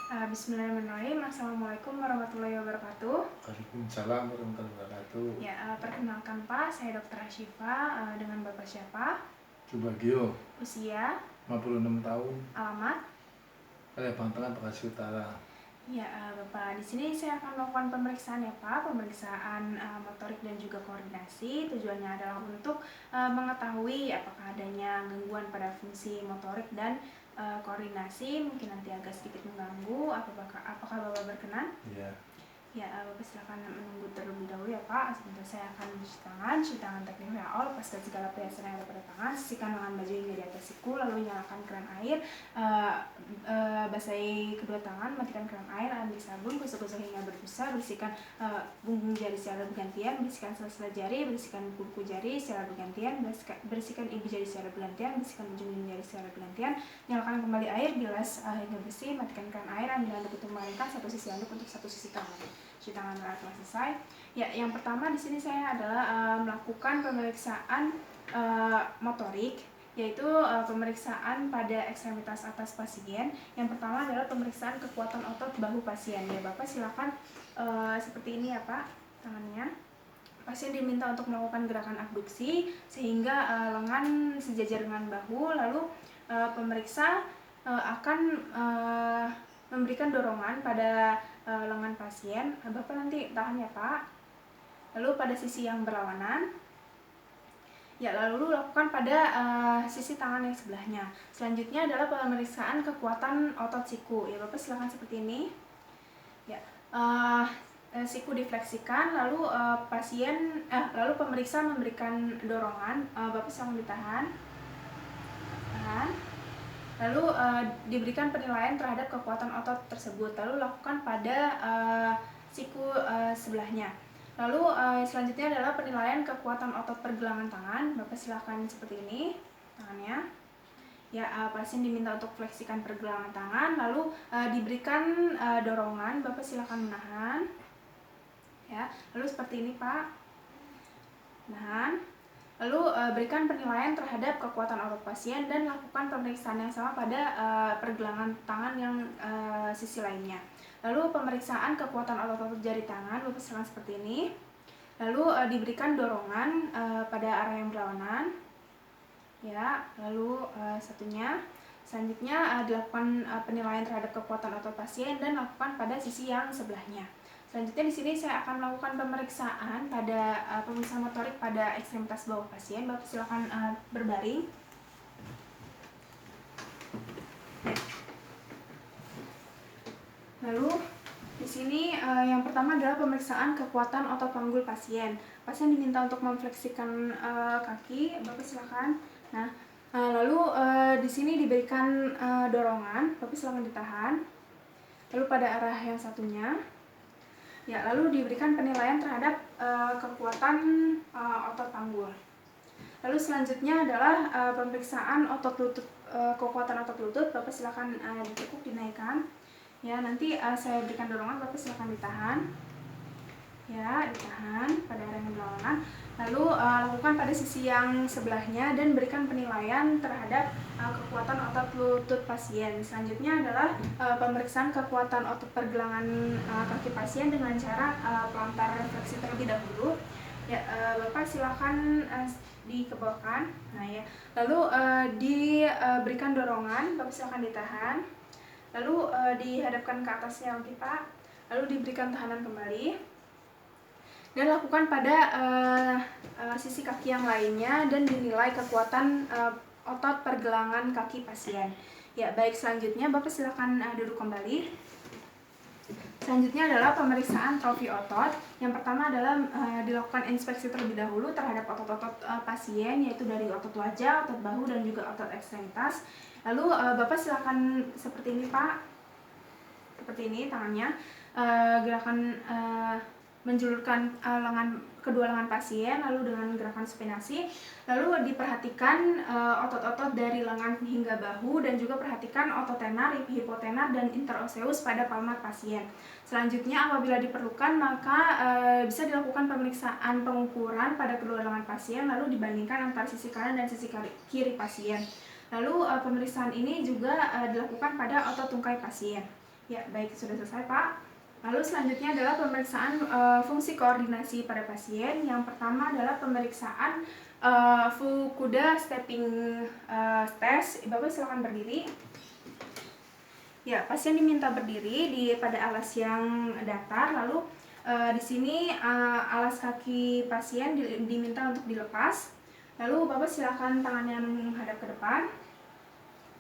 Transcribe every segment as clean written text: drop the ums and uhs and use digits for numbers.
Bismillahirrahmanirrahim. Assalamualaikum warahmatullahi wabarakatuh. Waalaikumsalam warahmatullahi wabarakatuh. Ya, perkenalkan Pak, saya Dr. Ashifa. Dengan Bapak siapa? Subagio, Usia, 56 tahun, alamat. Bantengan, Bekasi Utara. Ya, Bapak, di sini saya akan melakukan pemeriksaan ya Pak, pemeriksaan motorik dan juga koordinasi. Tujuannya adalah untuk mengetahui apakah adanya gangguan pada fungsi motorik dan koordinasi. Mungkin nanti agak sedikit mengganggu. Apakah Bapak berkenan? Iya. Ya, Bapak silakan menunggu terlebih dahulu ya Pak. Sebentar saya akan cuci tangan teknik WO, lepaskan segala perhiasan yang ada pada tangan, sisihkan lengan baju hingga di atas siku, lalu nyalakan keran air, basahi kedua tangan, matikan keran air, ambil sabun, gosok-gosok hingga berbusa, bersihkan punggung jari secara bergantian, bersihkan sela-sela jari, bersihkan kuku jari secara bergantian, bersihkan ibu jari secara bergantian, bersihkan ujung jari secara bergantian, nyalakan kembali air, bilas hingga bersih, matikan keran air, ambil handuk untuk memalingkan satu sisi handuk untuk satu sisi tangan. Cuci tangan telah selesai. Ya, yang pertama di sini saya adalah melakukan pemeriksaan motorik, yaitu pemeriksaan pada ekstremitas atas pasien. Yang pertama adalah pemeriksaan kekuatan otot bahu pasien. Ya, Bapak silakan seperti ini ya Pak, tangannya. Pasien diminta untuk melakukan gerakan abduksi sehingga lengan sejajar dengan bahu, lalu pemeriksa akan memberikan dorongan pada lengan pasien. Bapak nanti tahan ya Pak. Lalu pada sisi yang berlawanan, ya, lalu lakukan pada sisi tangan yang sebelahnya. Selanjutnya adalah pemeriksaan kekuatan otot siku. Ya, Bapak silakan seperti ini. Ya, siku difleksikan, lalu lalu pemeriksa memberikan dorongan. Bapak silakan ditahan. Tahan. Lalu diberikan penilaian terhadap kekuatan otot tersebut. Lalu lakukan pada siku sebelahnya. Lalu selanjutnya adalah penilaian kekuatan otot pergelangan tangan. Bapak silakan seperti ini tangannya. Ya, pasien diminta untuk fleksikan pergelangan tangan, lalu diberikan dorongan. Bapak silakan menahan. Ya, lalu seperti ini Pak. Nahan. Lalu berikan penilaian terhadap kekuatan otot pasien dan lakukan pemeriksaan yang sama pada pergelangan tangan yang sisi lainnya. Lalu pemeriksaan kekuatan otot jari tangan, Bapak silakan seperti ini. Lalu diberikan dorongan pada arah yang berlawanan. Ya, lalu satunya. Selanjutnya dilakukan penilaian terhadap kekuatan otot pasien dan lakukan pada sisi yang sebelahnya. Selanjutnya di sini saya akan melakukan pemeriksaan pada pemeriksaan motorik pada ekstremitas bawah pasien. Bapak silakan berbaring. Lalu di sini yang pertama adalah pemeriksaan kekuatan otot panggul pasien. Pasien diminta untuk memfleksikan kaki. Bapak silakan. Nah, lalu di sini diberikan dorongan. Bapak silakan ditahan. Lalu pada arah yang satunya. Ya, lalu diberikan penilaian terhadap kekuatan otot panggul. Lalu selanjutnya adalah pemeriksaan otot lutut, kekuatan otot lutut. Bapak silakan ditekuk, dinaikkan. Ya, nanti saya berikan dorongan. Bapak silakan ditahan. Ya, ditahan pada area yang berlawanan. Lalu lakukan pada sisi yang sebelahnya dan berikan penilaian terhadap kekuatan otot lutut pasien. Selanjutnya adalah pemeriksaan kekuatan otot pergelangan kaki pasien dengan cara pelantar refleksi terlebih dahulu. Ya, Bapak silakan dikebawahkan. Nah ya, lalu diberikan dorongan. Bapak silakan ditahan. Lalu dihadapkan ke atasnya lagi Pak. Lalu diberikan tahanan kembali. Dan lakukan pada sisi kaki yang lainnya dan dinilai kekuatan otot pergelangan kaki pasien. Ya, baik, selanjutnya Bapak silakan duduk kembali. Selanjutnya adalah pemeriksaan trofi otot. Yang pertama adalah dilakukan inspeksi terlebih dahulu terhadap otot-otot pasien, yaitu dari otot wajah, otot bahu, dan juga otot ekstremitas. Lalu Bapak silakan seperti ini Pak. Seperti ini tangannya. Gerakan menjulurkan kedua lengan pasien, lalu dengan gerakan supinasi, lalu diperhatikan otot-otot dari lengan hingga bahu, dan juga perhatikan otot tenar, hipotenar, dan interosseus pada palmar pasien. Selanjutnya apabila diperlukan maka bisa dilakukan pemeriksaan pengukuran pada kedua lengan pasien, lalu dibandingkan antara sisi kanan dan sisi kiri pasien. Lalu pemeriksaan ini juga dilakukan pada otot tungkai pasien. Ya, baik, sudah selesai, Pak. Lalu selanjutnya adalah pemeriksaan fungsi koordinasi pada pasien. Yang pertama adalah pemeriksaan Fukuda Stepping Test. Bapak silakan berdiri. Ya, pasien diminta berdiri pada alas yang datar. Lalu di sini alas kaki pasien diminta untuk dilepas. Lalu Bapak silakan tangannya menghadap ke depan.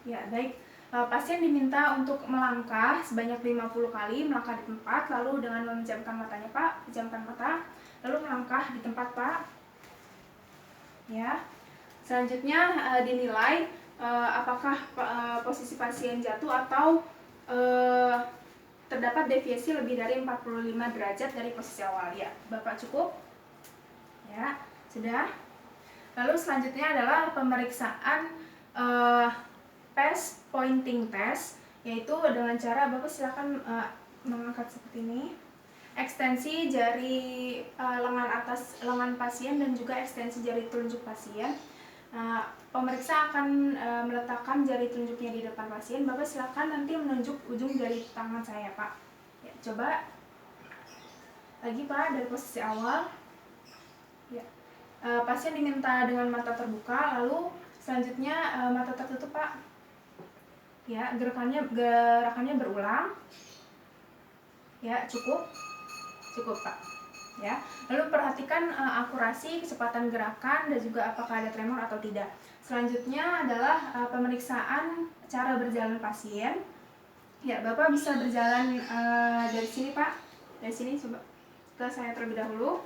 Ya, baik. Pasien diminta untuk melangkah sebanyak 50 kali, melangkah di tempat, lalu dengan memejamkan matanya, Pak, pejamkan mata, lalu melangkah di tempat, Pak. Ya. Selanjutnya dinilai apakah posisi pasien jatuh atau terdapat deviasi lebih dari 45 derajat dari posisi awal. Ya, Bapak cukup? Ya, sudah. Lalu selanjutnya adalah pemeriksaan PES pointing test, yaitu dengan cara Bapak silakan mengangkat seperti ini. Ekstensi jari lengan atas lengan pasien dan juga ekstensi jari telunjuk pasien. Pemeriksa akan meletakkan jari telunjuknya di depan pasien. Bapak silakan nanti menunjuk ujung jari tangan saya, Pak. Ya, coba lagi, Pak, dari posisi awal. Ya. Pasien diminta dengan mata terbuka, lalu selanjutnya mata tertutup, Pak. Ya, gerakannya berulang. Ya, cukup, Pak. Ya, lalu perhatikan akurasi, kecepatan gerakan, dan juga apakah ada tremor atau tidak. Selanjutnya adalah pemeriksaan cara berjalan pasien. Ya, Bapak bisa berjalan dari sini, Pak. Dari sini coba ke saya terlebih dahulu.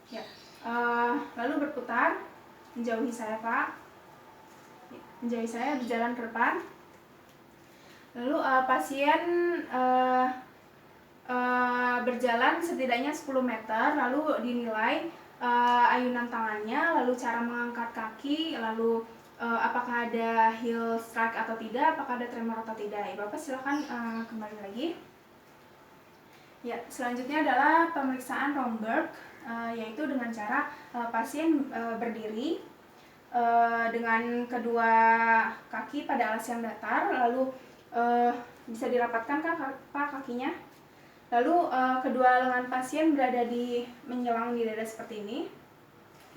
Ya, lalu berputar, menjauhi saya, Pak. Menjauhi saya, berjalan ke depan. Lalu pasien berjalan setidaknya 10 meter, lalu dinilai ayunan tangannya, lalu cara mengangkat kaki, lalu apakah ada heel strike atau tidak, apakah ada tremor atau tidak. Ya, Bapak silakan kembali lagi. Ya, selanjutnya adalah pemeriksaan Romberg, yaitu dengan cara pasien berdiri dengan kedua kaki pada alas yang datar, lalu bisa dirapatkan, Pak, kakinya. Lalu kedua lengan pasien berada menyelang di dada seperti ini.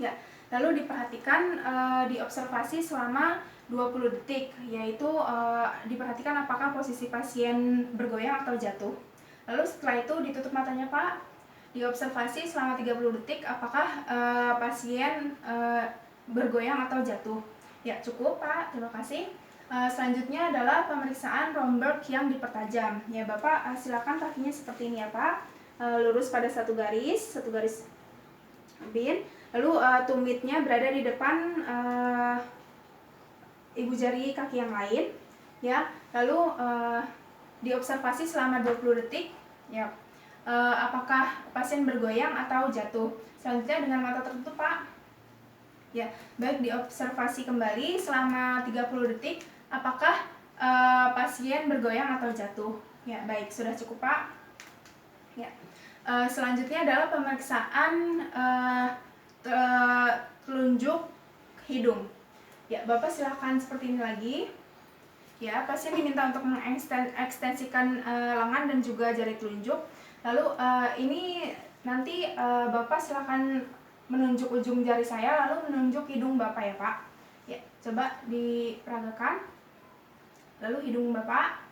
Ya, lalu diperhatikan diobservasi selama 20 detik, yaitu diperhatikan apakah posisi pasien bergoyang atau jatuh. Lalu setelah itu ditutup matanya, Pak. Diobservasi selama 30 detik apakah pasien bergoyang atau jatuh. Ya, cukup, Pak. Terima kasih. Selanjutnya adalah pemeriksaan Romberg yang dipertajam. Ya, Bapak silakan kakinya seperti ini ya, Pak. Lurus pada satu garis bin. Lalu tumitnya berada di depan ibu jari kaki yang lain. Ya, lalu diobservasi selama 20 detik. Ya, apakah pasien bergoyang atau jatuh. Selanjutnya dengan mata tertutup, Pak. Ya, baik, diobservasi kembali selama 30 detik apakah pasien bergoyang atau jatuh. Ya, baik, sudah cukup, Pak. Ya. Selanjutnya adalah pemeriksaan telunjuk hidung. Ya, Bapak silakan seperti ini lagi. Ya, pasien diminta untuk mengekstensikan lengan dan juga jari telunjuk. Lalu ini nanti Bapak silakan menunjuk ujung jari saya, lalu menunjuk hidung Bapak ya, Pak. Ya, coba diperagakan. Lalu hidung Bapak,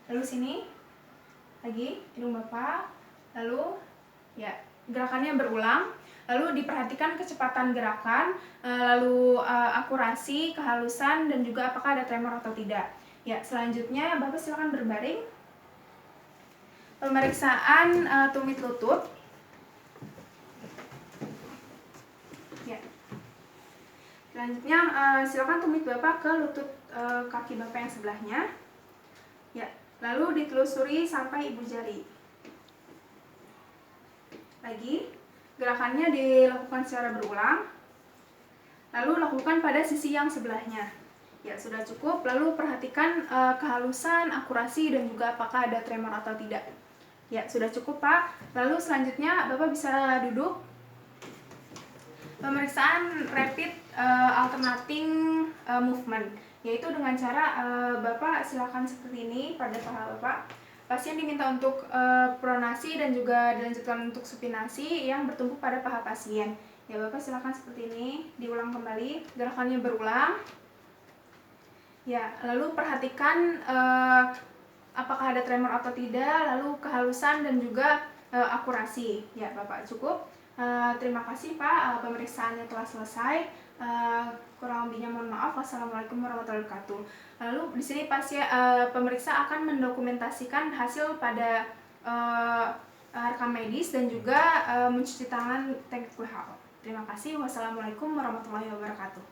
lalu sini lagi hidung Bapak, lalu ya, gerakannya berulang. Lalu diperhatikan kecepatan gerakan, lalu akurasi, kehalusan, dan juga apakah ada tremor atau tidak. Ya, selanjutnya Bapak silakan berbaring. Pemeriksaan tumit lutut. Selanjutnya silakan tumit Bapak ke lutut kaki Bapak yang sebelahnya. Ya, lalu ditelusuri sampai ibu jari. Lagi, gerakannya dilakukan secara berulang. Lalu lakukan pada sisi yang sebelahnya. Ya, sudah cukup. Lalu perhatikan kehalusan, akurasi, dan juga apakah ada tremor atau tidak. Ya, sudah cukup, Pak. Lalu selanjutnya Bapak bisa duduk. Pemeriksaan rapid alternating movement. yaitu dengan cara Bapak silakan seperti ini pada paha Bapak. Pasien diminta untuk pronasi dan juga dilanjutkan untuk supinasi yang bertumpu pada paha pasien. Ya Bapak silakan seperti ini, diulang kembali, gerakannya berulang. Ya, lalu perhatikan apakah ada tremor atau tidak, lalu kehalusan dan juga akurasi. Ya Bapak, cukup. Terima kasih Pak, pemeriksaannya telah selesai. Kurang lebihnya mohon maaf. Wassalamualaikum warahmatullahi wabarakatuh. Lalu di sini pasien pemeriksa akan mendokumentasikan hasil pada rekam medis dan juga mencuci tangan teknik WHO. Terima kasih. Wassalamualaikum warahmatullahi wabarakatuh.